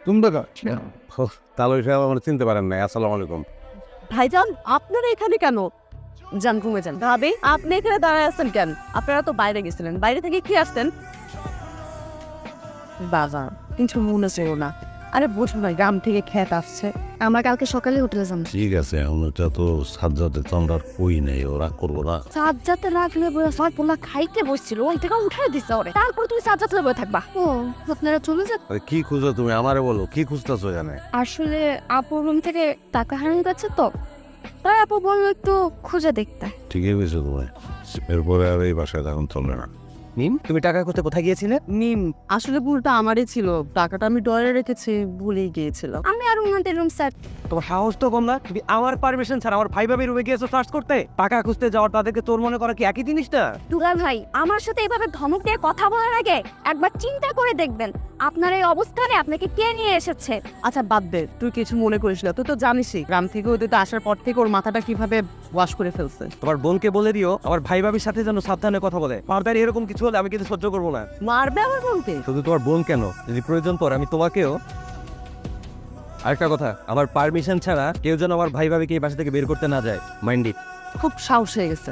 তোমরা তাহলে সাহেব আমার চিনতে পারেন না। আসসালামু আলাইকুম। ভাইজান আপনারা এখানে কেন? যান ঘুমে যান। ভাবি আপনি এখানে দাঁড়ায় আছেন কেন? আপনারা তো বাইরে গেছিলেন, বাইরে থেকে কি আসতেন? বাবা কিছু মনে ছিল না। আরে বুঝুন না, গ্রাম থেকে খেত আসছে। আমরা কালকে সকালে হোটেলে যাবো। ঠিক আছে, এটা তো সাজ্জাদের তো আমরা কই নাই, ওরা করবো না। সাজ্জাতে রাখলে আমার পোলা খাইতে বসছিল, ওই থেকে উঠাই দিছে ওরে। তারপর তুমি সাজ্জাতে বসে থাকবা। ও আপনারা চলে যান। আরে কি খুঁজো তুমি? আমারে বলো কি খুঁজতেছো জানে? আসলে আপুর রুম থেকে টাকা হারানো গেছে তো, তাই আপু বললো একটু খুঁজে দেখতে। ঠিকই বুঝছো তুমি। এরপরে আর এই বাসায় তখন চলবে না। মিম, তুমি টাকা করতে কোথায় গিয়েছিলে? মিম আসলে ভুলটা আমারই ছিল, টাকাটা আমি ডয়ারে রেখেছি, ভুলেই গিয়েছিলাম। আমি আর ওনাদের রুম স্যার। তোমার সাহস তো কম না, তুমি আমার পারমিশন ছাড়া আমার ভাই ভাবির রুমে গিয়েছো সার্চ করতে। টাকা খুঁজতে যাওয়ার তাদেরকে তোর মনে করা কি একই জিনিসটা? দুলাল ভাই আমার সাথে এভাবে ধমক দিয়ে কথা বলার আগে একবার চিন্তা করে দেখবেন আপনার এই অবস্থানে আপনাকে কে নিয়ে এসেছে। আচ্ছা বাদ দে, তুই কিছু মনে করিস না, তুই তো জানিসই গ্রাম থেকে ওদের তো আসার পর থেকে ওর মাথাটা কিভাবে ওয়াশ করে ফেলছে। তোমার বোনকে বলে দিও আমার ভাই ভাবির সাথে যেন সাবধানে কথা বলে। ফার্দার এরকম কিছু হলে আমি কিন্তু সহ্য করবো না। মারবে আমার বোনকে? শুধু তোমার বোন কেন, যদি প্রয়োজন পড়ে আমি তোমাকেও। আরেকটা কথা, আমার পারমিশন ছাড়া কেউ যেন আমার ভাই ভাবিকে এই বাসা থেকে বের করতে না যায়। Mind it. খুব সাহস হয়ে গেছে।